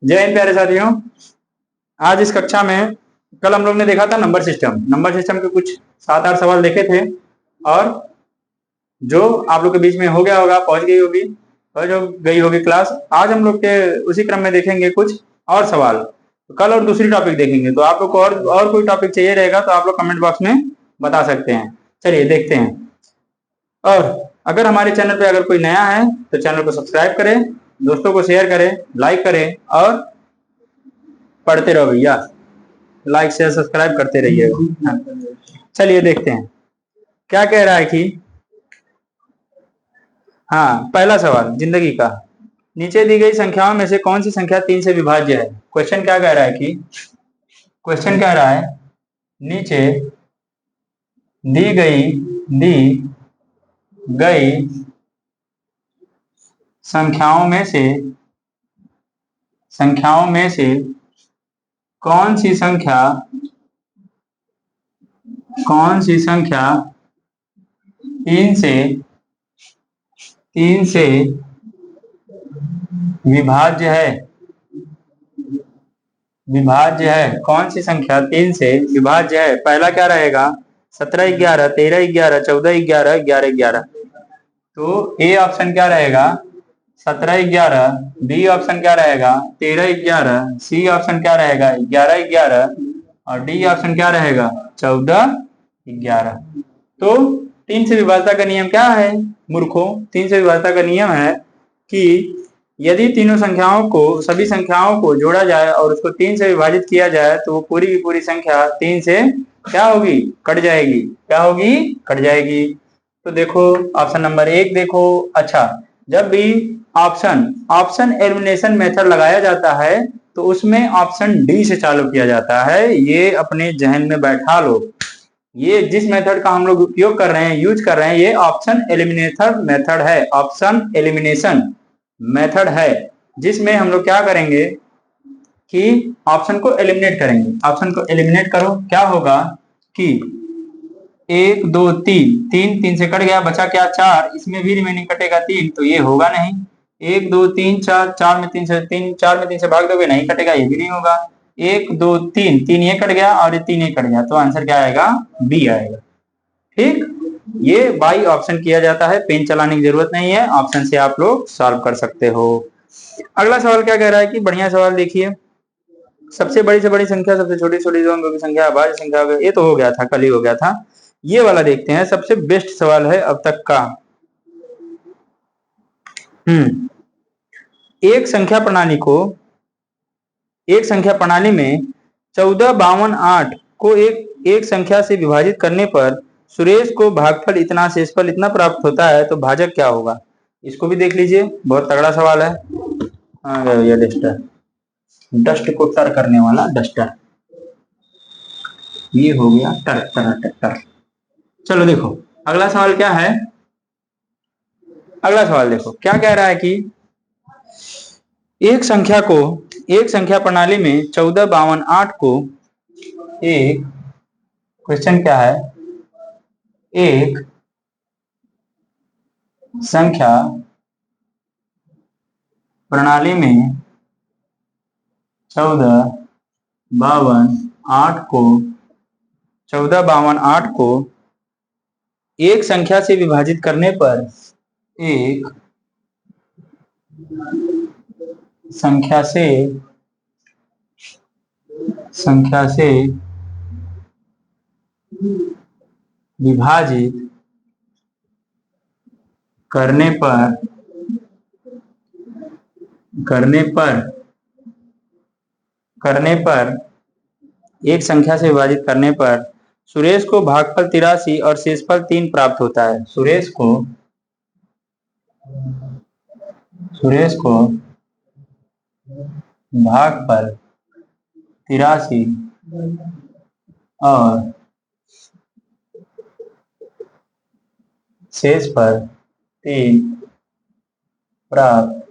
जय हिंद प्यारे साथियों। आज इस कक्षा में कल हम लोग ने देखा था नंबर सिस्टम के कुछ 7-8 सवाल देखे थे और जो आप लोग के बीच में हो गया होगा, पहुंच गई होगी और जो गई होगी क्लास। आज हम लोग के उसी क्रम में देखेंगे कुछ और सवाल। तो कल और दूसरी टॉपिक देखेंगे। तो आप लोग को और कोई टॉपिक चाहिए रहेगा तो आप लोग कमेंट बॉक्स में बता सकते हैं। चलिए देखते हैं। और अगर हमारे चैनल पे अगर कोई नया है तो चैनल को सब्सक्राइब करें, दोस्तों को शेयर करें, लाइक करें और पढ़ते रहो भैया। लाइक शेयर सब्सक्राइब करते रहिएगा। चलिए देखते हैं क्या कह रहा है कि हाँ, पहला सवाल जिंदगी का। नीचे दी गई संख्याओं में से कौन सी संख्या 3 से विभाज्य है। क्वेश्चन क्या कह रहा है कि क्वेश्चन कह रहा है नीचे दी गई संख्याओं में से कौन सी संख्या 3 से विभाज्य है। कौन सी संख्या 3 से विभाज्य है। पहला क्या रहेगा 17, 11, 13, 11, 14, 11, 11, 11। तो ए ऑप्शन क्या रहेगा 17, 11। बी ऑप्शन क्या रहेगा 13, 11। सी ऑप्शन क्या रहेगा 11, 11 और डी ऑप्शन क्या रहेगा 14, 11। तो 3 से विभाज्यता का नियम क्या है मूर्खों। 3 से विभाज्यता का नियम है कि यदि तीनों सभी संख्याओं को जोड़ा जाए और उसको 3 से विभाजित किया जाए तो वो पूरी की पूरी संख्या 3 से क्या होगी कट जाएगी। तो देखो ऑप्शन नंबर 1 देखो। अच्छा, जब भी ऑप्शन एलिमिनेशन मेथड लगाया जाता है तो उसमें ऑप्शन डी से चालू किया जाता है। ये अपने जहन में बैठा लो। ये जिस मेथड का हम लोग उपयोग कर रहे हैं, यूज कर रहे हैं, ये ऑप्शन एलिमिनेशन मेथड है जिसमें हम लोग क्या करेंगे कि ऑप्शन को एलिमिनेट करेंगे। ऑप्शन को एलिमिनेट करो, क्या होगा कि 1 2 3 से कट गया, बचा क्या 4। इसमें भी रिमेनिंग कटेगा 3, तो ये होगा नहीं। 1 2 3 4, 4 में 3 से भाग दोगे, नहीं कटेगा, ये भी नहीं होगा। 1 2 3 ये कट गया और ये 3 ये कट गया, तो आंसर क्या आएगा बी आएगा। ठीक, ये बाई ऑप्शन किया जाता है, पेन चलाने की जरूरत नहीं है, ऑप्शन से आप लोग सॉल्व कर सकते हो। अगला सवाल क्या कह रहा है कि बढ़िया सवाल देखिए। सबसे बड़ी से बड़ी संख्या, सबसे छोटी से छोटी अंकों की संख्या, अभाज्य संख्या। ये तो हो गया था, कल ही हो गया था। ये वाला देखते हैं, सबसे बेस्ट सवाल है अब तक का। एक संख्या प्रणाली में 14, 52, 8 को एक संख्या से विभाजित करने पर सुरेश को भागफल इतना, शेषफल इतना प्राप्त होता है, तो भाजक क्या होगा। इसको भी देख लीजिए, बहुत तगड़ा सवाल है। आ गया भैया डस्ट को टर करने वाला डस्टर। ये हो गया टर। चलो देखो अगला सवाल क्या है। अगला सवाल देखो क्या कह रहा है कि एक संख्या प्रणाली में 14, 52, 8 को एक क्वेश्चन क्या है, एक संख्या प्रणाली में 14, 52, 8 को एक संख्या से विभाजित करने पर एक संख्या से विभाजित करने पर एक संख्या से विभाजित करने पर सुरेश को भागफल 83 और शेषफल 3 प्राप्त होता है। सुरेश को भागफल 83 और शेषफल 3 प्राप्त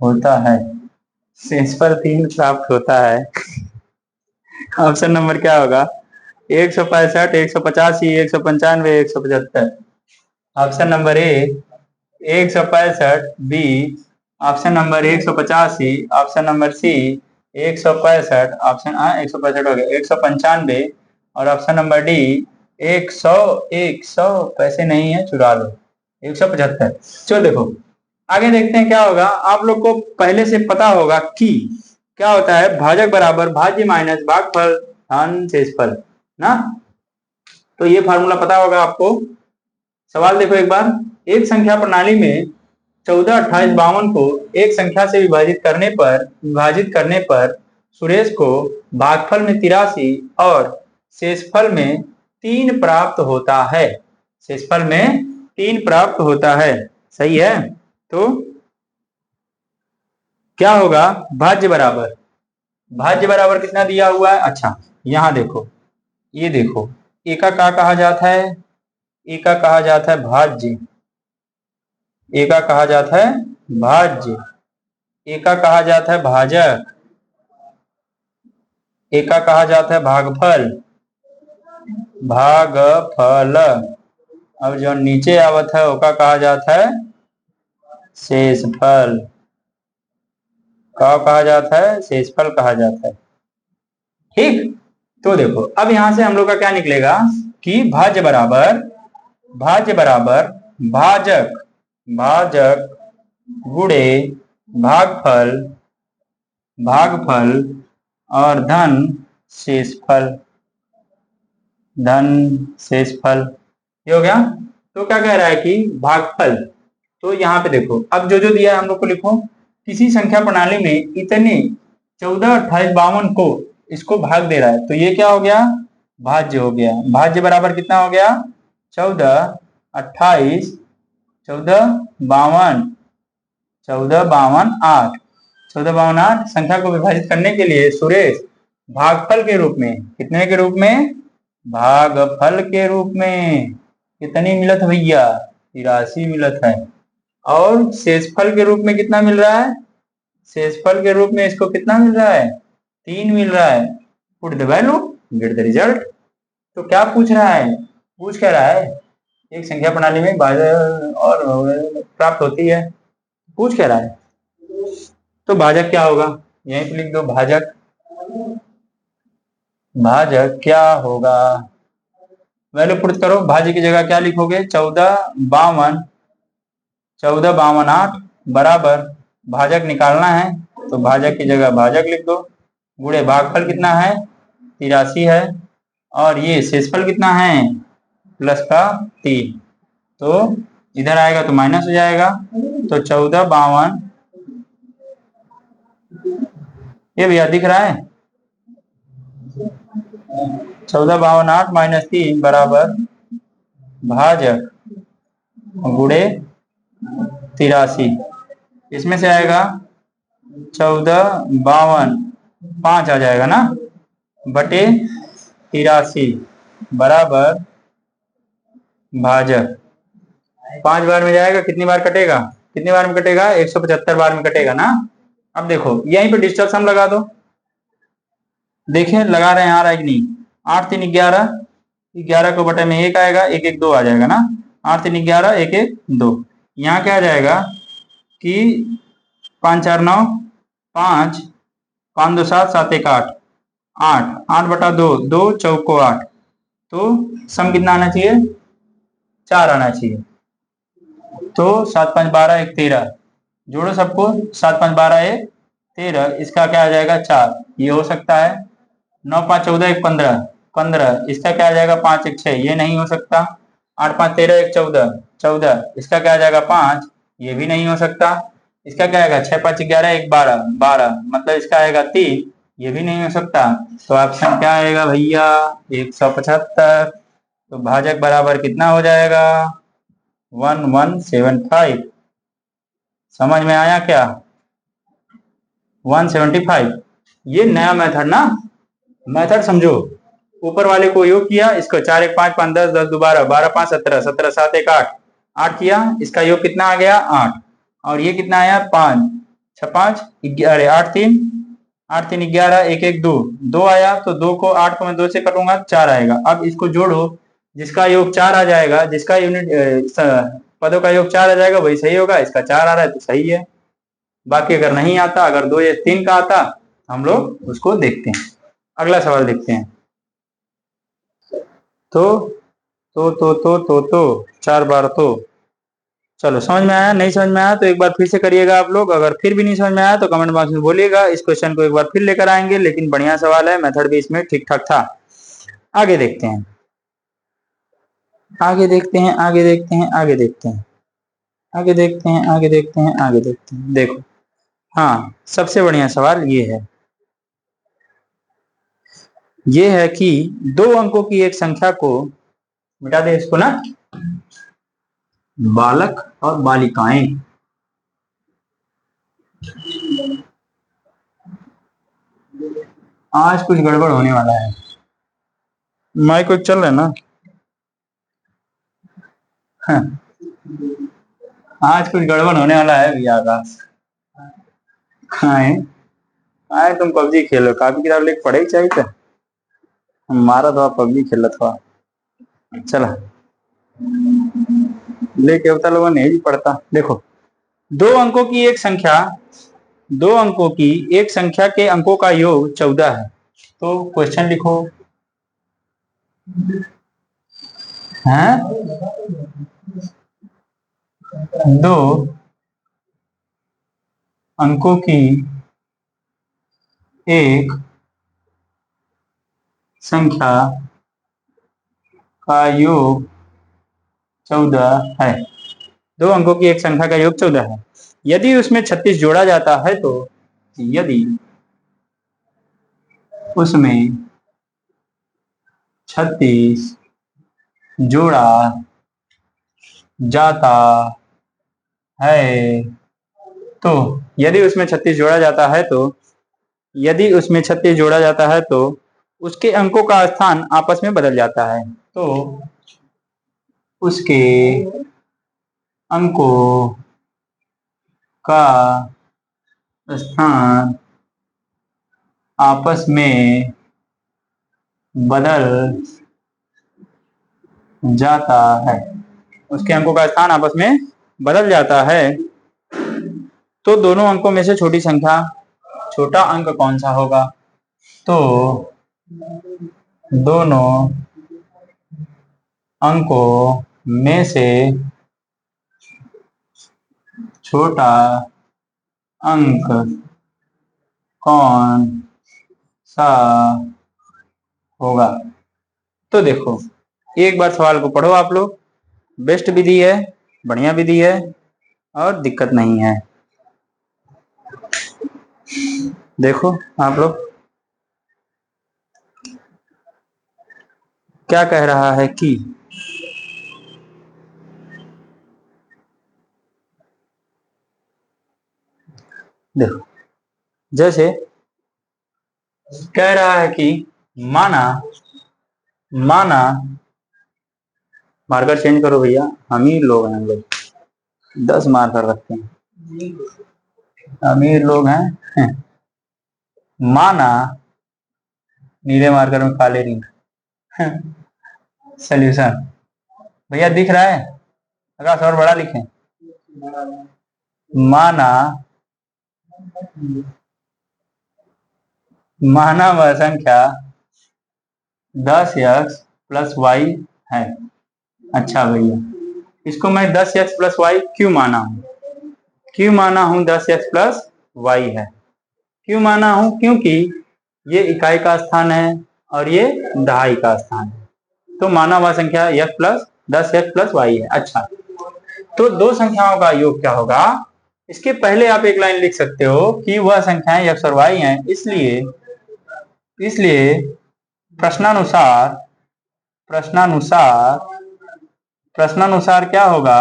होता है। शेषफल 3 प्राप्त होता है। ऑप्शन नंबर क्या होगा 165, 185, 195, 175। Option number A 165, B option number 185, option number C 165, option 165 हो गया, 195, और ऑप्शन नंबर डी 100। 100 पैसे नहीं है, चुरा लो। 175। चलो देखो आगे देखते हैं क्या होगा। आप लोग को पहले से पता होगा कि क्या होता है, भाजक बराबर भाज्य माइनस भागफल धन शेषफल ना। तो ये फार्मूला पता होगा आपको। सवाल देखो एक बार, एक संख्या प्रणाली में 14, 28, 52 को एक संख्या से विभाजित करने पर सुरेश को भागफल में 83 और शेषफल में 3 प्राप्त होता है। शेषफल में 3 प्राप्त होता है, सही है। तो क्या होगा, भाज्य बराबर कितना दिया हुआ है। अच्छा यहां देखो, ये देखो, ए का क्या कहा जाता है, ए का कहा जाता है भाज्य, ए का कहा जाता है भाज्य, ए का कहा जाता है भाजक, ए का कहा जाता है भागफल, अब जो नीचे आवत है ओका कहा जाता है शेषफल। क्या कहा जाता है, शेषफल कहा जाता है। ठीक, तो देखो अब यहां से हम लोग का क्या निकलेगा कि भाज्य बराबर भाजक गुणे भागफल और धन शेषफल, ये हो गया। तो क्या कह रहा है कि भागफल, तो यहाँ पे देखो अब जो जो दिया है हम लोग को लिखो। किसी संख्या प्रणाली में इतने 14, 28, 52 को इसको भाग दे रहा है, तो ये क्या हो गया, भाज्य हो गया। भाज्य बराबर कितना हो गया, 14, 28, 14, 52, 14, 52, 8, 14, 52, 8 संख्या को विभाजित करने के लिए सुरेश भागफल के रूप में, कितने के रूप में, भागफल के रूप में कितनी मिलत है भैया, 83 मिलत है। और शेषफल के रूप में कितना मिल रहा है, शेषफल के रूप में इसको कितना मिल रहा है, 3 मिल रहा है। Put the value, get the result. तो क्या पूछ रहा है, पूछ क्या रहा है, एक संख्या प्रणाली में भाजक और प्राप्त होती है, पूछ क्या रहा है। तो भाजक क्या होगा, यहीं पे लिख दो, भाजक क्या होगा, वैल्यू पुट करो। भाज्य की जगह क्या लिखोगे, 14, 52, 8 बराबर, भाजक निकालना है तो भाजक की जगह भाजक लिख दो, गुणे भागफल कितना है, 83 है, और ये शेषफल कितना है, प्लस का 3, तो इधर आएगा तो माइनस हो जाएगा। तो 14, 52, ये भैया दिख रहा है, 14, 52, 8 माइनस 3 बराबर भाजक गुणे 83, इसमें से आएगा 14, 52, 5 आ जाएगा ना, बटे 83 बराबर भाजक, 5 बार में जाएगा, कितनी बार कटेगा, 175 बार में कटेगा ना। अब देखो यहीं पे डिस्टेंस हम लगा दो, देखें लगा रहे हैं आ रहा है कि नहीं। 8, 3, 11, 11 को बटे में 1 आएगा, 1, 1, 2 आ जाएगा ना, 8, 3, 11, 1, 1, 2। यहाँ क्या आ जाएगा कि 5, 4, 9, 5, 5, 2, 7, 7, 1, 8, 8 बटा 2, 2 चौको 8, तो सम कितना आना चाहिए, 4 आना चाहिए। तो 7, 5, 12, 1, 13, जोड़ो सबको, 7, 5, 12, 1, 13, इसका क्या आ जाएगा 4, ये हो सकता है। 9, 5, 14, 1, 15, 15, इसका क्या आ जाएगा 5, 1, 6, ये नहीं हो सकता। 8, 5, 13, 1, 14, 14, इसका क्या आ जाएगा 5, ये भी नहीं हो सकता। इसका क्या आएगा 6, 5, 11, 1, 12, 12, मतलब इसका आएगा 3, ये भी नहीं हो सकता। तो ऑप्शन क्या आएगा भैया, 175। तो भाजक बराबर कितना हो जाएगा, 1175। समझ में आया क्या, 175। ये नया मेथड ना, मेथड समझो, ऊपर वाले को योग किया, इसको 4, 1, 5, 5, 10, 10, 12, 12, 5, 17, 17, 7, 1, 8, 8 किया, इसका योग कितना आ गया 8, और ये कितना आया 5, 6, 5, 11, 8, 3, 8, 3, 11, 1, 1, 2, 2 आया, तो 2 को 8 को मैं 2 से कटूंगा 4 आएगा। अब इसको जोड़ो, जिसका योग 4 आ जाएगा, जिसका यूनिट पदों का योग 4 आ जाएगा वही सही होगा, इसका 4 आ रहा है तो सही है। बाकी अगर नहीं आता, अगर 2 या 3 का आता, हम लोग उसको देखते हैं। अगला सवाल देखते हैं। तो 4 बार तो। चलो, समझ में आया? नहीं समझ में आया तो एक बार फिर से करिएगा आप लोग। अगर फिर भी नहीं समझ में आया तो कमेंट बॉक्स में बोलिएगा। इस क्वेश्चन को एक बार फिर लेकर आएंगे, लेकिन बढ़िया सवाल है, मेथड भी इसमें ठीक ठाक था। आगे देखते हैं, आगे देखते हैं, आगे देखते हैं, आगे देखते हैं, आगे देखते हैं, आगे देखते हैं, आगे देखते हैं। देखो, हाँ, सबसे बढ़िया सवाल ये है। ये है कि 2 अंकों की एक संख्या को, मिटा दे इसको ना, बालक और बालिकाएं। आज कुछ गड़बड़ होने वाला है। माइक को चल रहा है ना? हाँ। आज कुछ गड़बड़ होने वाला है भैया। आकाश कहाँ है? आए तुम पबजी खेलो, काफी किताब लेके पढ़े ही चाहिए था। हमारा तो आप पबजी खेल था। चला लेके अवता लोगों नहीं भी पढ़ता। देखो, 2 अंकों की एक संख्या, 2 अंकों की एक संख्या के अंकों का योग 14 है। तो क्वेश्चन लिखो। हैं? 2 अंकों की एक संख्या का योग 14 है। 2 अंकों की एक संख्या का योग 14 है। यदि उसमें 36 जोड़ा जाता है तो, यदि उसमें 36 जोड़ा जाता है तो, यदि उसमें 36 जोड़ा जाता है तो, यदि उसमें 36 जोड़ा जाता है तो उसके अंकों का स्थान आपस में बदल जाता है। तो उसके अंकों का स्थान आपस में बदल जाता है। उसके अंकों का स्थान आपस में बदल जाता है। तो दोनों अंकों में से छोटी संख्या, छोटा अंक कौन सा होगा? तो दोनों अंकों में से छोटा अंक कौन सा होगा? तो देखो, एक बार सवाल को पढ़ो आप लोग। बेस्ट विधि है, बढ़िया विधि है और दिक्कत नहीं है। देखो आप लोग, क्या कह रहा है कि देखो, जैसे कह रहा है कि माना माना मार्कर चेंज करो भैया, अमीर लोग हैं हम लोग, 10 मार्कर रखते हैं, अमीर लोग हैं। माना नीले मार्कर में काले रिंग। सोल्यूशन भैया दिख रहा है? आकाश और बड़ा लिखें। माना वह संख्या 10x प्लस वाई है। अच्छा भैया, इसको मैं 10x प्लस वाई क्यों माना हूं? क्यों माना हूं 10x प्लस वाई है? क्यों माना हूं? क्योंकि ये इकाई का स्थान है और ये दहाई का स्थान है। तो माना हुआ संख्या x plus 10x plus Y है। अच्छा, तो 2 संख्याओं का योग क्या होगा? इसके पहले आप एक लाइन लिख सकते हो कि वह संख्याएं x और y हैं, इसलिए प्रश्नानुसार प्रश्नानुसार प्रश्नानुसार क्या होगा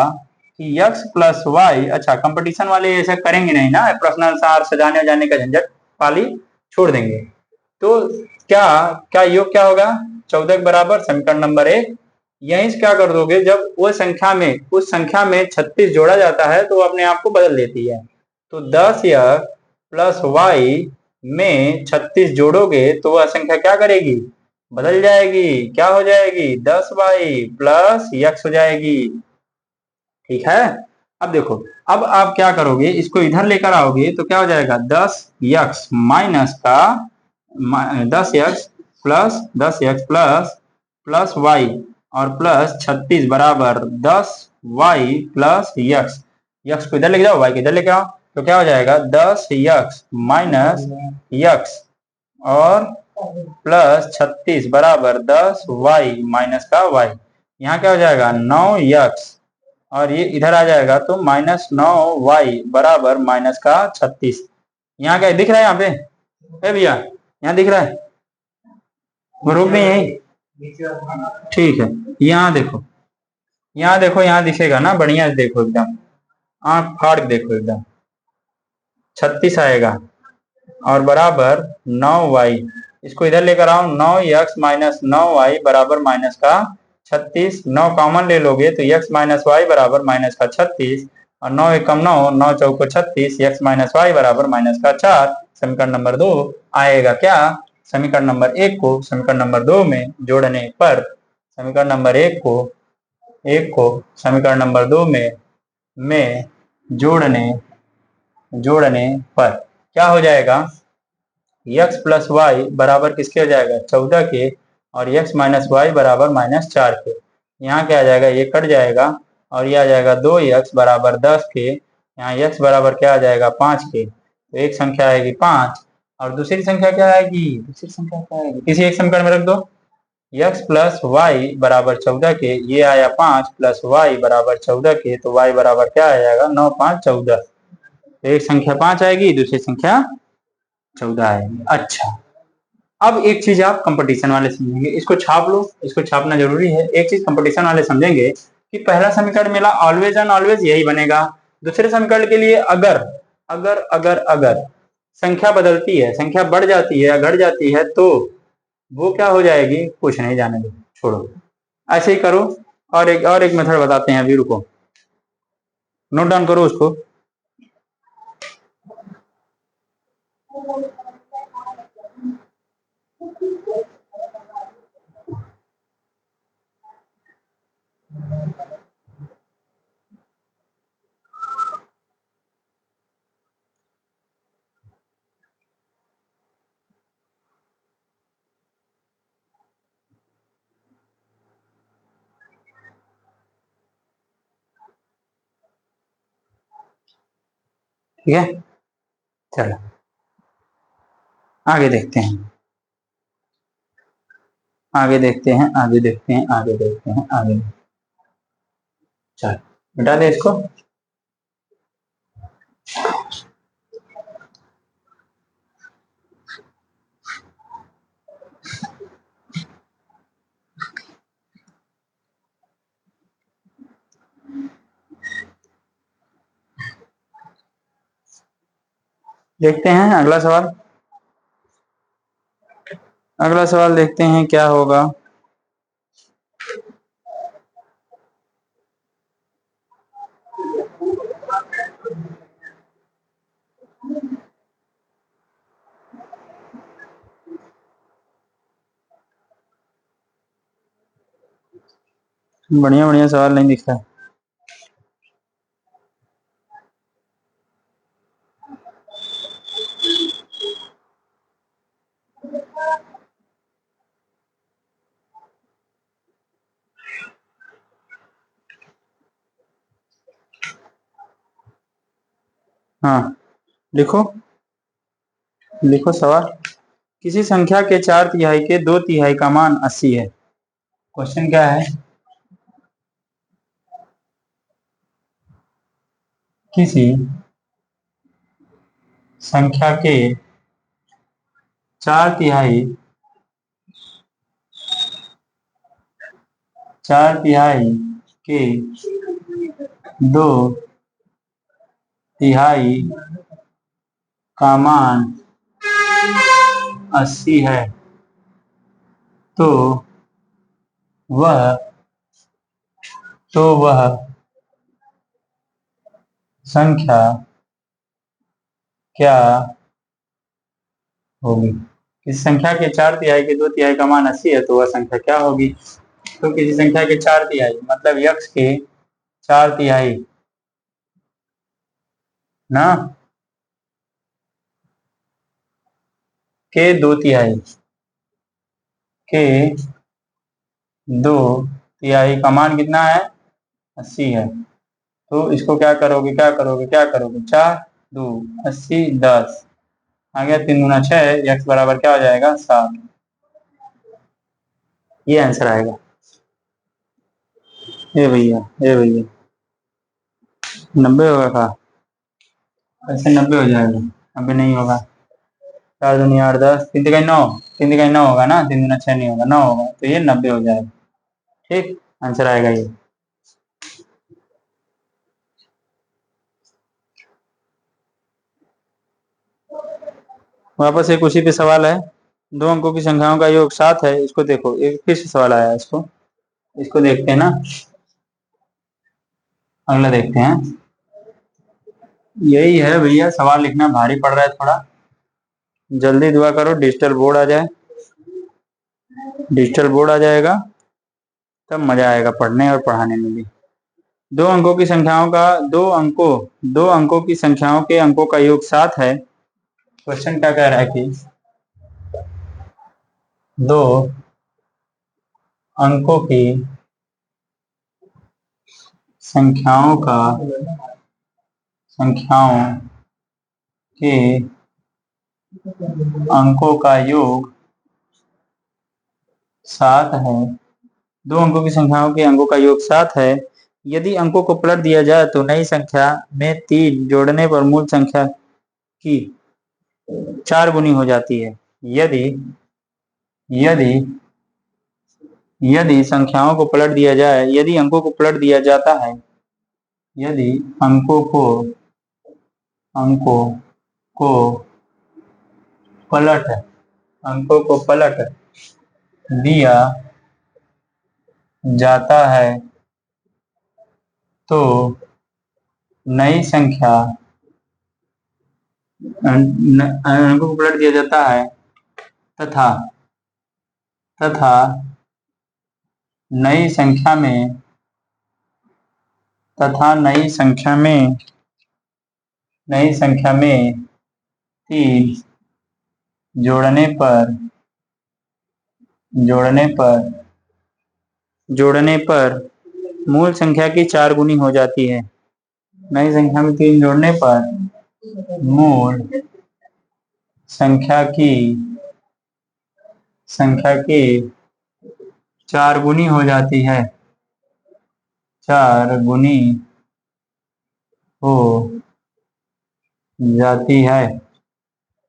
कि x प्लस वाई। अच्छा, कंपटीशन वाले ऐसा करेंगे नहीं ना, प्रश्नानुसार सजाने जाने का झंझट पाली छोड़ देंगे। तो क्या क्या योग क्या होगा? 14 के बराबर समीकरण नंबर 1। यहीं से क्या कर दोगे, जब वो संख्या में उस संख्या में 36 जोड़ा जाता है तो वो अपने आप को बदल देती है। तो 10x प्लस वाई में 36 जोड़ोगे तो वह संख्या क्या करेगी? बदल जाएगी। क्या हो जाएगी? 10y प्लस x हो जाएगी। ठीक है। अब देखो, अब आप क्या करोगे, इसको इधर लेकर आओगे तो क्या हो जाएगा, 10x माइनस का 10x प्लस y और प्लस 36 बराबर 10y प्लस यक्स को इधर लेके जाओ, y को इधर लेके आओ, तो क्या हो जाएगा 10x माइनस यक्स और प्लस 36 बराबर 10y माइनस का y। यहाँ क्या हो जाएगा 9x और ये इधर आ जाएगा तो माइनस 9y बराबर माइनस का 36। यहाँ क्या दिख रहा है, यहाँ पे भैया यहाँ दिख रहा है, रोक नहीं है, ठीक है। यहाँ देखो, यहाँ देखो, यहाँ दिखेगा ना, बढ़िया से देखो, एकदम आंख फाड़ के देखो, एकदम 36 आएगा और बराबर 9y, इसको इधर लेकर आओ, 9x माइनस 9y बराबर माइनस का 36, 9 कॉमन ले लोगे तो x माइनस वाई बराबर माइनस का 36 और 9 एकम 9, 9 चौको 36, x माइनस वाई बराबर माइनस का 4। समीकरण नंबर 2 आएगा क्या, समीकरण नंबर 1 को समीकरण नंबर 2 में जोड़ने पर, समीकरण नंबर 1 को समीकरण नंबर 2 में जोड़ने पर क्या हो जाएगा, x प्लस वाई बराबर किसके हो जाएगा 14 के और x माइनस वाई बराबर माइनस 4 के। यहाँ क्या आ जाएगा, ये कट जाएगा और ये आ जाएगा 2x बराबर 10 के, यहाँ x बराबर क्या आ जाएगा 5 के, तो एक संख्या आएगी 5 और दूसरी संख्या क्या आएगी, किसी एक समीकरण में रख दो, x प्लस वाई बराबर 14 के, ये आया 5 प्लस वाई बराबर 14 के, तो y बराबर क्या आ जाएगा 9 5 14, तो एक संख्या 5 आएगी, दूसरी संख्या 14 आएगी। अच्छा, अब एक चीज आप कंपटीशन वाले समझेंगे, इसको छाप लो, इसको छापना जरूरी है। एक चीज कंपटीशन वाले समझेंगे कि पहला समीकरण मिला ऑलवेज एंड ऑलवेज यही बनेगा, दूसरे समीकरण के लिए अगर अगर अगर अगर संख्या बदलती है, संख्या बढ़ जाती है या घट जाती है तो वो क्या हो जाएगी, कुछ नहीं, जाने दो, छोड़ो, ऐसे ही करो। और एक मेथड बताते हैं, अभी रुको, नोट डाउन करो उसको। ठीक है, चलो आगे देखते हैं, आगे देखते हैं, आगे देखते हैं, आगे देखते हैं, आगे, चलो मिटा दे इसको। देखते हैं अगला सवाल, अगला सवाल देखते हैं क्या होगा। बढ़िया बढ़िया सवाल नहीं दिख रहा। हाँ लिखो, लिखो सवाल, किसी संख्या के 4/3 के 2/3 का मान 80 है। क्वेश्चन क्या है, किसी संख्या के 4/3 के 2/3 का मान 80 है, तो वह संख्या क्या होगी। किसी संख्या के 4/3 के 2/3 का मान 80 है तो वह संख्या क्या होगी। तो किसी संख्या के 4/3 मतलब यक्स के 4/3 ना, के 2/3 के 2/3 का मान कितना है? 80 है। तो इसको क्या करोगे, क्या करोगे, क्या करोगे, 4×2 = 80, 10 आ गया, 3×6, x बराबर क्या हो जाएगा? 7। ये आंसर आएगा। ए भैया, ए भैया, 90 होगा का? ऐसे 90 हो जाएगा, अभी नहीं होगा। 4×2 = 8, 10, 3×3 = 9, 3×3 9 होगा ना, 3×6 नहीं होगा, 9 होगा, तो ये 90 हो जाएगा। ठीक, आंसर आएगा ये। वापस एक उसी पे सवाल है। दो अंकों की संख्याओं का योग 7 है, इसको देखो, एक फिर से सवाल आया है, इसको देखते हैं ना, अगला देखते हैं। यही है भैया, सवाल लिखना भारी पड़ रहा है थोड़ा, जल्दी दुआ करो डिजिटल बोर्ड आ जाए। डिजिटल बोर्ड आ जाएगा तब मजा आएगा पढ़ने और पढ़ाने में भी। दो अंकों की संख्याओं का दो अंकों की संख्याओं के अंकों का योग 7 है। क्वेश्चन क्या कह रहा है कि दो अंकों की संख्याओं के अंकों का योग 7 है। दो अंकों की संख्याओं के अंकों का योग 7 है। यदि अंकों को पलट दिया जाए तो नई संख्या में 3 जोड़ने पर मूल संख्या की 4 गुनी हो जाती है। यदि यदि यदि संख्याओं को पलट दिया जाए, यदि अंकों को पलट दिया जाता है, यदि अंकों को पलट दिया जाता है तो नई संख्या अंकों को पलट दिया जाता है तथा नई संख्या में तीन जोड़ने पर मूल संख्या की 4 गुनी हो जाती है। नई संख्या में 3 जोड़ने पर मूल संख्या की 4 गुनी हो जाती है। 4 गुनी हो जाती है।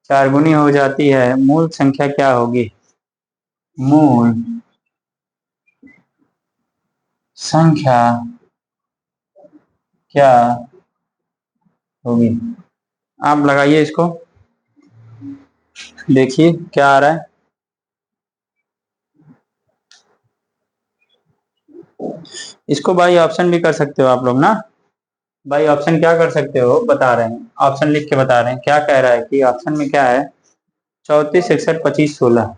4 गुनी हो जाती है। मूल संख्या क्या होगी? मूल संख्या क्या होगी? आप लगाइए इसको, देखिए क्या आ रहा है। इसको बाई ऑप्शन भी कर सकते हो आप लोग ना। बाई ऑप्शन क्या कर सकते हो बता रहे हैं, ऑप्शन लिख के बता रहे हैं। क्या कह रहा है कि ऑप्शन में क्या है? 34, 61, 25, 16।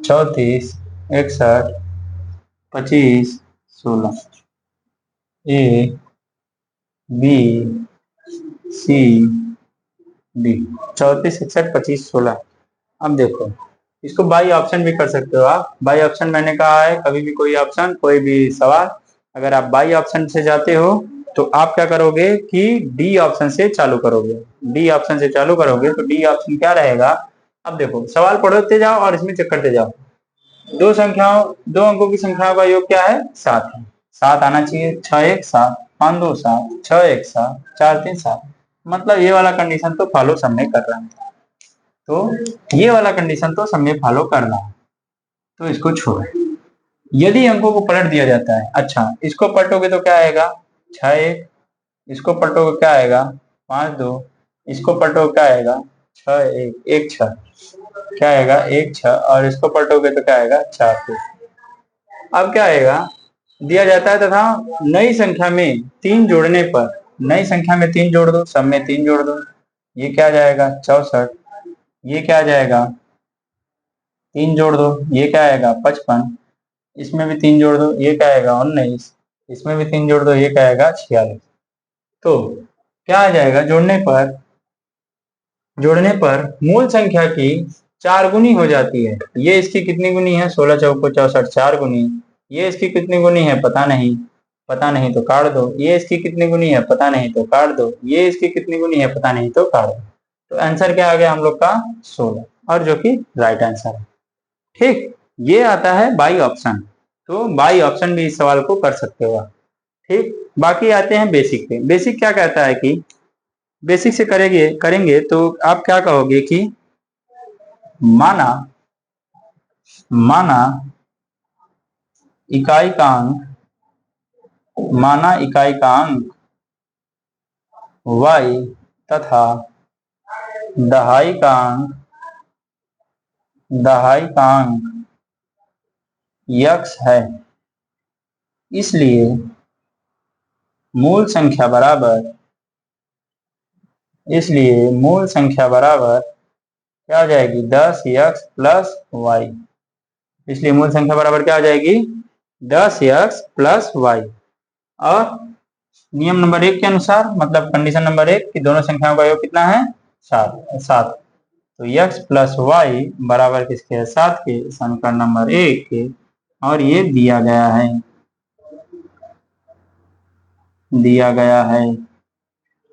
34, 61, 25, 16। A B C D. 34, 61, 25, 16। अब देखो, इसको बाई ऑप्शन भी कर सकते हो आप। बाई ऑप्शन मैंने कहा है, कभी भी कोई ऑप्शन, कोई भी सवाल अगर आप बाई ऑप्शन से जाते हो तो आप क्या करोगे कि डी ऑप्शन से चालू करोगे। डी ऑप्शन से चालू करोगे तो डी ऑप्शन क्या रहेगा? अब देखो, सवाल पढ़ते जाओ और इसमें चेक करते जाओ। दो अंकों की संख्याओं का योग क्या है? 7 है। 7 आना चाहिए। 6 1 7, 5 2 7, 6 1 7, 4 3 7। मतलब ये वाला कंडीशन तो फॉलो सबने कर रहा है, तो ये वाला कंडीशन तो सबने फॉलो करना है, तो इसको छोड़। यदि अंकों को पलट दिया जाता है, अच्छा इसको पलटोगे तो क्या आएगा? 6 1। इसको पलटोगे क्या आएगा? 5 2। इसको पलटोगे क्या आएगा? 6 1 1 6। क्या आएगा? 1 6। और इसको पलटोगे तो क्या आएगा? 4 2। अब क्या आएगा? दिया जाता है तथा नई संख्या में 3 जोड़ने पर, नई संख्या में 3 जोड़ दो, सब में 3 जोड़ दो, ये क्या आ जाएगा? 64। ये क्या आ जाएगा? 3 जोड़ दो, ये क्या आएगा? 55। इसमें भी 3 जोड़ दो, ये क्या आएगा? 19। इसमें भी 3 जोड़ दो, ये क्या आएगा? 46। तो क्या आ जाएगा, जोड़ने पर मूल संख्या की 4 गुनी हो जाती है। ये इसकी कितनी गुनी है, 16 चौको 64 4 गुनी। ये इसकी कितनी गुनी है पता नहीं, पता नहीं तो काट दो। ये इसकी कितनी गुनी है पता नहीं तो काट दो। ये इसकी कितनी गुनी है पता नहीं तो काट दो। तो आंसर क्या आ गया हम लोग का 16, और जो कि राइट आंसर है। ठीक, ये आता है बाई ऑप्शन। तो बाई ऑप्शन भी इस सवाल को कर सकते हो आप। ठीक, बाकी आते हैं बेसिक पे। बेसिक क्या कहता है कि बेसिक से करेंगे तो आप क्या कहोगे कि माना माना इकाई का अंक माना इकाई का अंक y तथा दहाई का अंक x है, इसलिए मूल संख्या बराबर क्या हो जाएगी, 10x प्लस वाई। इसलिए मूल संख्या बराबर क्या हो जाएगी, 10x प्लस वाई। और नियम नंबर 1 के अनुसार, मतलब कंडीशन नंबर 1 कि दोनों संख्याओं का योग कितना है, 7। तो x प्लस वाई बराबर किसके है, 7 के, समीकरण नंबर 1 के। और ये दिया गया है।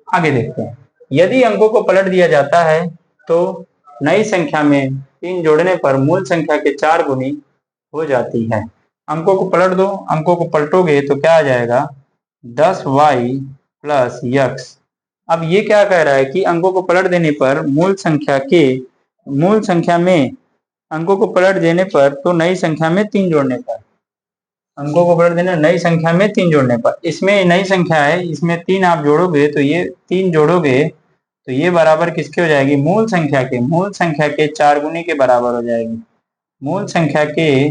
आगे देखते हैं। यदि अंकों को पलट दिया जाता है तो नई संख्या में 3 जोड़ने पर मूल संख्या के 4 गुनी हो जाती है। अंकों को पलट दो, अंकों को पलटोगे तो क्या आ जाएगा, 10y प्लस यक्स। अब ये क्या कह रहा है कि अंकों को पलट देने पर मूल संख्या में अंकों को पलट देने पर तो नई संख्या में 3 जोड़ने पर, अंकों को पलट देना नई संख्या में 3 जोड़ने पर, इसमें नई संख्या है, इसमें 3 आप जोड़ोगे तो ये 3 जोड़ोगे तो ये बराबर किसके हो जाएगी, मूल संख्या के 4 गुने के बराबर हो जाएगी। मूल संख्या के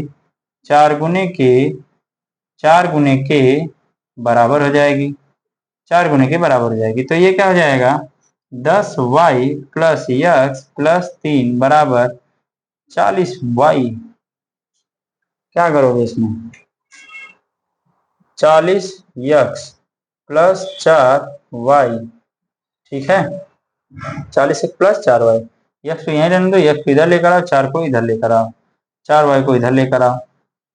4 गुने के बराबर हो जाएगी, 4 गुने के बराबर हो जाएगी। तो ये क्या हो जाएगा, 10y प्लस यक्स प्लस 3 बराबर 40y। क्या करोगे इसमें, 40x प्लस 4y। ठीक है, 40x प्लस 4y। यक्स तो यहीं रहने दो, यक्स को इधर लेकर आओ, 4 को इधर लेकर आओ, 4y को इधर लेकर आओ।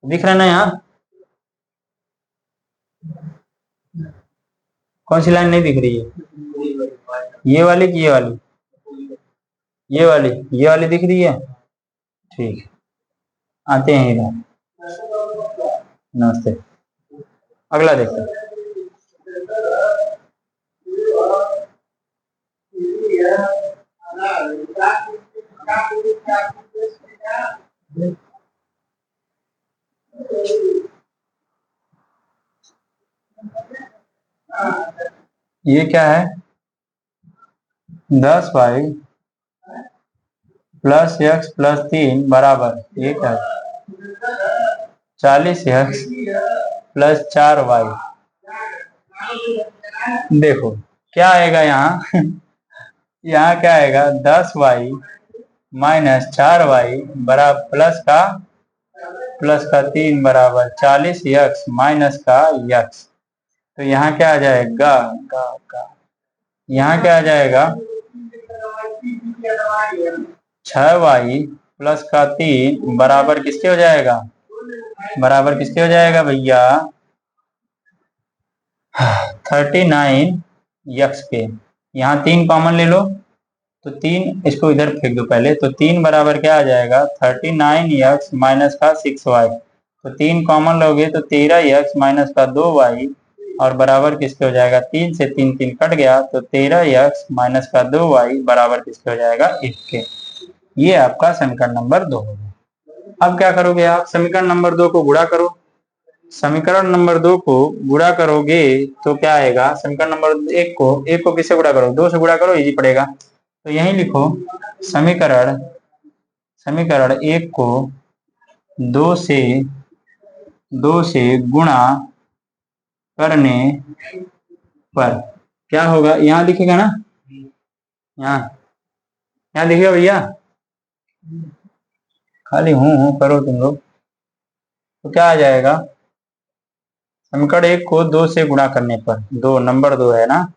दिख रहा है ना यहाँ, कौन सी लाइन नहीं दिख रही है, ये वाली कि ये वाली, ये वाली दिख रही है। ठीक, आते हैं इधर, नमस्ते। अगला देखते हैं। ये क्या है, 10y प्लस x प्लस 3 बराबर, ये क्या है, 40x प्लस 4y। देखो क्या आएगा यहाँ यहाँ क्या आएगा, 10y माइनस 4y बराबर प्लस का 3 बराबर 40x माइनस का x। तो यहाँ क्या आ जाएगा, यहाँ क्या आ जाएगा, 6y प्लस का 3 बराबर किसके हो जाएगा, भैया 39x के। यहाँ 3 कॉमन ले लो तो 3, इसको इधर फेंक दो पहले, तो 3 बराबर क्या आ जाएगा, 39x माइनस का 6y। तो 3 कॉमन लोगे तो 13x माइनस का 2y, और बराबर किसके हो जाएगा, 3 से 3 कट गया तो 13x माइनस का 2y बराबर किसके हो जाएगा, 1 के। ये आपका समीकरण नंबर 2 हो गया। अब क्या करोगे आप, समीकरण नंबर 2 को गुणा करो। समीकरण नंबर 2 को गुणा करोगे तो क्या आएगा, समीकरण नंबर 1 को किससे गुणा करो, 2 से गुणा करो, इजी पड़ेगा। तो यहीं लिखो, समीकरण 1 को 2 से गुणा करने पर क्या होगा, यहाँ दिखेगा ना, यहाँ दिखेगा भैया, खाली हूँ करो तुम लोग। तो क्या आ जाएगा, समीकरण 1 को 2 से गुणा करने पर, 2 नंबर 2 है ना,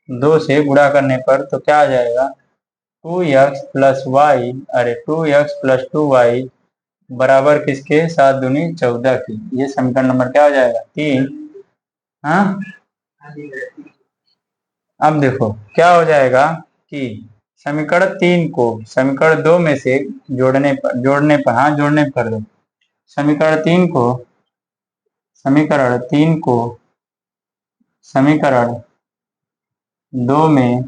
2 से गुणा करने पर तो क्या आ जाएगा 2x प्लस वाई, अरे 2x प्लस 2y बराबर किसके 7 दूनी 14 की। ये समीकरण नंबर क्या हो जाएगा 3। हाँ, अब देखो क्या हो जाएगा कि समीकरण 3 को समीकरण 2 में से जोड़ने पर कर दो। समीकरण 3 को समीकरण 2 में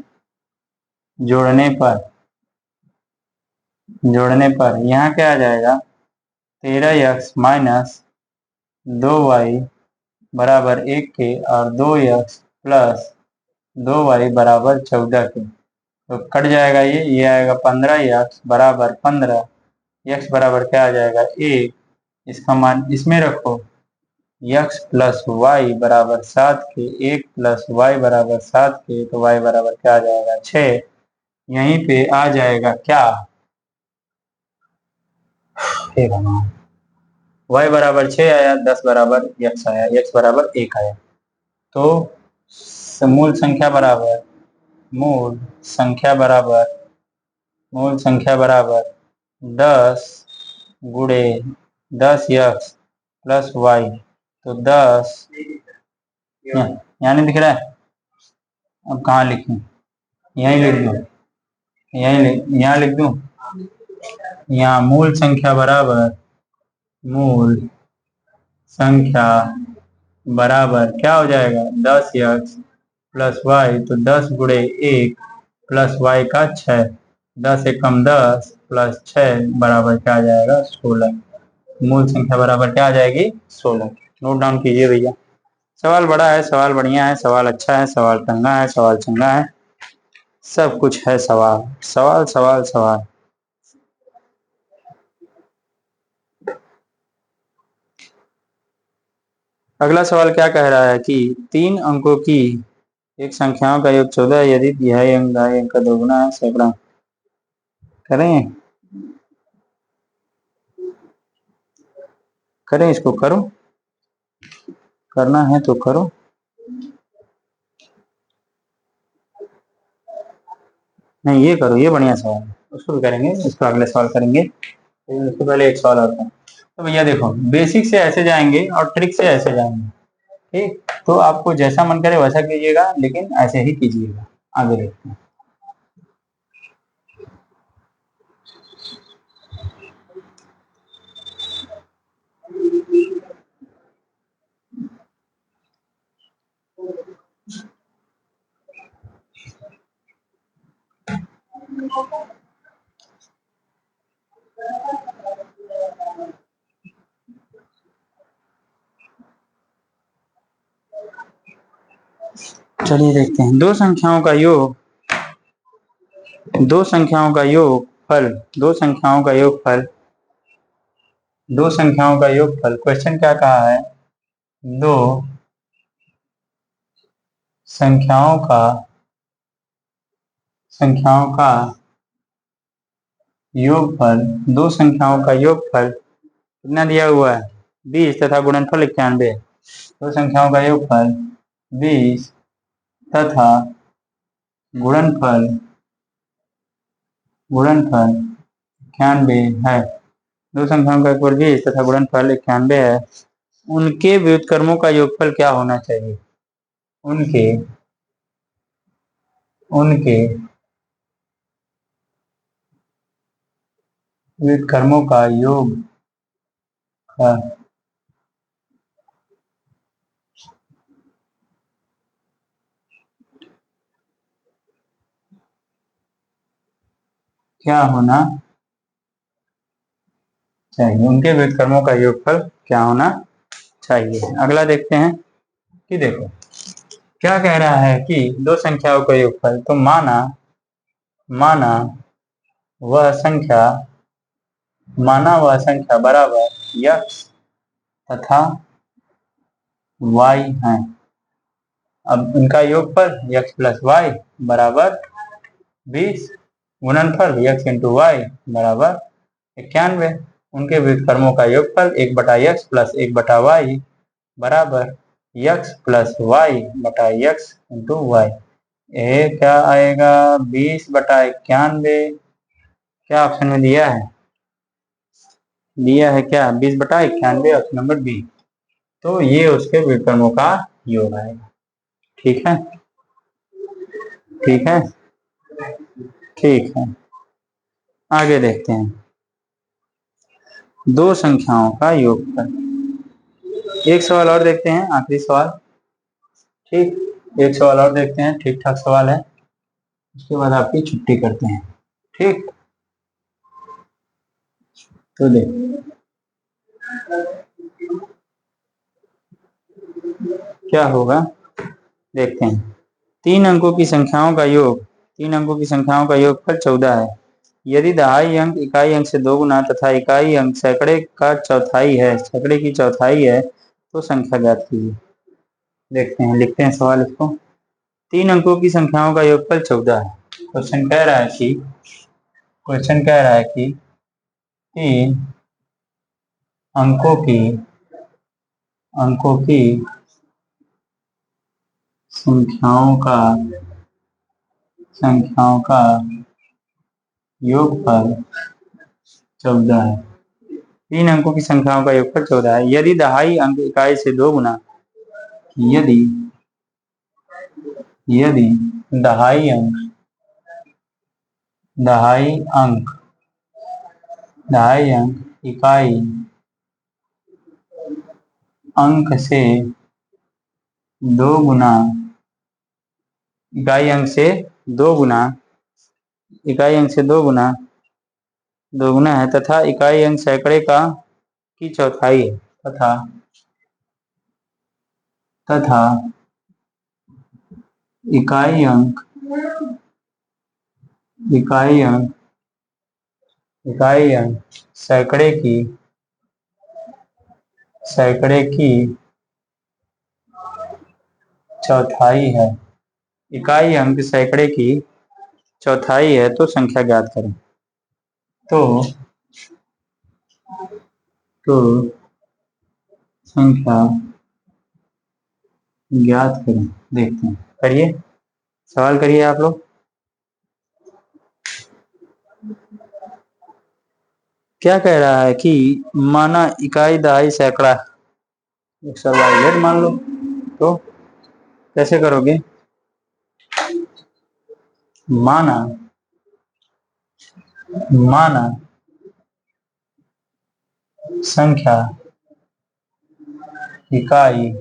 जोड़ने पर यहाँ क्या आ जाएगा 13x माइनस 2y बराबर 1 के और 2x प्लस 2y बराबर 14 के। तो कट जाएगा ये आएगा 15x बराबर 15, x बराबर क्या आ जाएगा 1। इसका मान इसमें रखो x प्लस वाई बराबर 7 के, 1 प्लस वाई बराबर 7 के, तो y बराबर क्या आ जाएगा 6। यहीं पे आ जाएगा क्या y बराबर 6 आया, 10 बराबर x आया, x बराबर 1 आया। तो मूल संख्या बराबर 10 गुणे 10x प्लस वाई, तो 10 यहाँ नहीं दिख रहा है, अब कहाँ लिखूं, यहीं लिख दूं, यहाँ लिख दूं, यहाँ मूल संख्या बराबर क्या हो जाएगा 10x प्लस वाई, तो 10 गुणे 1 प्लस वाई का 6, 10 एकम 10 प्लस 6 बराबर क्या आ जाएगा 16। मूल संख्या बराबर क्या आ जाएगी 16। नोट डाउन कीजिए भैया। सवाल बड़ा है, सवाल बढ़िया है, सवाल अच्छा है, सवाल टंगा है, सवाल चंगा है, सब कुछ है सवाल सवाल सवाल सवाल। अगला सवाल क्या कह रहा है कि 3 अंकों की एक संख्याओं का योग 14 यदि तिहाई अंक दहाई अंक का दोगुना है सैकड़ा। करें इसको, करो, करना है तो करो। नहीं ये करो, ये बढ़िया सवाल है, उसको भी करेंगे, इसको अगले सवाल करेंगे, लेकिन उसके पहले एक सवाल और था। तो भैया देखो बेसिक से ऐसे जाएंगे और ट्रिक से ऐसे जाएंगे, ठीक। तो आपको जैसा मन करे वैसा कीजिएगा, लेकिन ऐसे ही कीजिएगा। आगे देखते हैं। चलिए देखते हैं। दो संख्याओं का योगफल क्वेश्चन क्या कहा है, दो संख्याओं का योगफल कितना दिया हुआ है 20 तथा गुणनफल 91। दो संख्याओं का योगफल 20 तथा गुणनफल 91 है। दो संख्याओं का योगफल 20 तथा गुणनफल 91 है। उनके व्युत्क्रमों का योगफल क्या होना चाहिए। उनके व्युत्क्रमों का योग क्या होना चाहिए। उनके व्युत्क्रमों का योगफल क्या होना चाहिए। अगला देखते हैं कि देखो क्या कह रहा है कि दो संख्याओं का योगफल, तो माना वह संख्या बराबर x तथा y है। अब उनका योगफल x प्लस वाई बराबर 20, गुणनफल x इंटू वाई बराबर 91। उनके व्युत्क्रमों का योगफल 1/x प्लस 1/y बराबर x प्लस वाई बटा x इंटू वाई। ये क्या आएगा 20/91। क्या ऑप्शन में दिया है? दिया है क्या 20/91, ऑप्शन नंबर बी। तो ये उसके व्युत्क्रमों का योग आएगा। ठीक है, ठीक है, ठीक है। आगे देखते हैं, दो संख्याओं का योगफल। एक सवाल और देखते हैं, आखिरी सवाल। ठीक, एक सवाल और देखते हैं, ठीक ठाक सवाल है, उसके बाद आपकी छुट्टी करते हैं। ठीक, तो देख क्या होगा, देखते हैं। 3 अंकों की संख्याओं का योग, 3 अंकों की संख्याओं का योगफल 14 है। यदि दहाई अंक इकाई अंक से 2 गुना तथा इकाई अंक सैकड़े का चौथाई है, सैकड़े की चौथाई है, तो संख्या ज्ञात कीजिए। देखते हैं, लिखते हैं सवाल इसको। 3 अंकों की संख्याओं का योगफल 14 है। क्वेश्चन कह रहा है कि, क्वेश्चन कह रहा है कि 3 अंकों की संख्याओं का योगफल 14 है। 3 अंकों की संख्याओं का योगफल 14 है। यदि दहाई अंक इकाई से 2 गुना, यदि यदि दहाई अंक इकाई अंक से 2 गुना, इकाई अंक से 2 गुना, इकाई अंक से 2 गुना, 2 गुना है, तथा इकाई अंक सैकड़े का की चौथाई है, तथा इकाई अंक सैकड़े की चौथाई है, इकाई अंक सैकड़े की चौथाई है, तो संख्या ज्ञात करें। तो संख्या ज्ञात करें। देखते हैं, करिए, सवाल करिए आप लोग। क्या कह रहा है कि माना इकाई दहाई सैकड़ा XYZ मान लो, तो कैसे करोगे? माना संख्या इकाई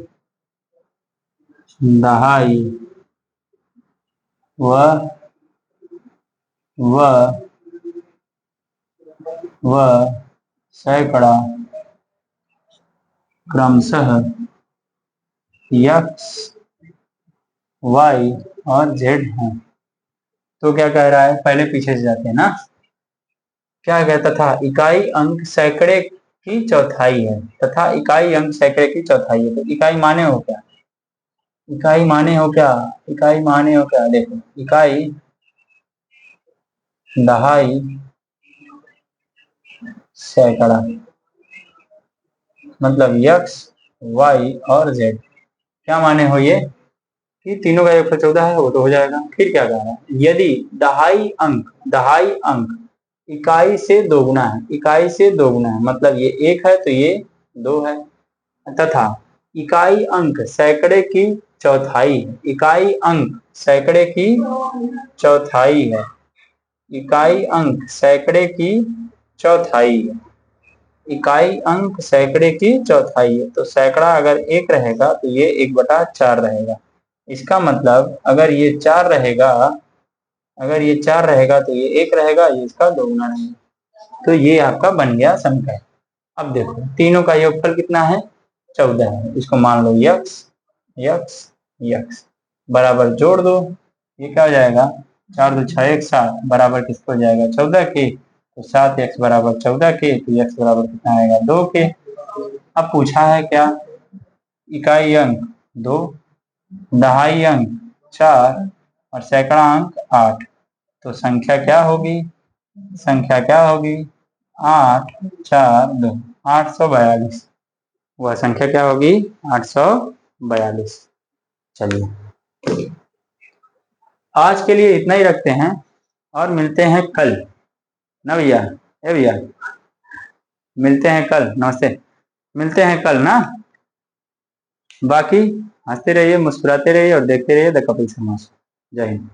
दहाई व सैकड़ा क्रमशः X, Y और Z हैं। तो क्या कह रहा है, पहले पीछे से जाते हैं ना। क्या कहता था, इकाई अंक सैकड़े की चौथाई है, तथा इकाई अंक सैकड़े की चौथाई है। तो इकाई माने हो क्या, इकाई माने हो क्या, इकाई माने हो क्या? देखो, इकाई दहाई सैकड़ा मतलब X, Y और Z। क्या माने हो ये कि तीनों का योगफल 14 है, वो तो हो जाएगा। फिर क्या कह रहा है, यदि दहाई अंक इकाई से 2 गुना है, इकाई से 2 गुना है, मतलब ये 1 है तो ये 2 है, तथा इकाई अंक सैकड़े की चौथाई, इकाई अंक सैकड़े की चौथाई है, इकाई अंक सैकड़े की चौथाई है, इकाई अंक सैकड़े की चौथाई है। तो सैकड़ा अगर 1 रहेगा तो ये 1/4 रहेगा। इसका मतलब अगर ये 4 रहेगा, तो ये 1 रहेगा, ये इसका 2 गुना रहेगा। तो ये आपका बन गया संख्या। अब देखो, तीनों का योगफल कितना है, 14 है। इसको मान लो यक्स बराबर जोड़ दो, ये क्या हो जाएगा, 4 2 6 1 7 बराबर किसको हो जाएगा, 14 के। तो 7x बराबर 14 के, तो x बराबर कितना आएगा, 2 के। अब पूछा है क्या, इकाई अंक 2, दहाई अंक 4 और सैकड़ा अंक 8। तो संख्या क्या होगी, 8 4 2 842। वह संख्या क्या होगी, 842। चलिए, आज के लिए इतना ही रखते हैं और मिलते हैं कल ना भैया। ए भैया, मिलते हैं कल। नमस्ते, मिलते हैं कल ना। बाकी हंसते रहिए, मुस्कुराते रहिए और देखते रहिए द कपिल शर्मा शो। जय हिंद।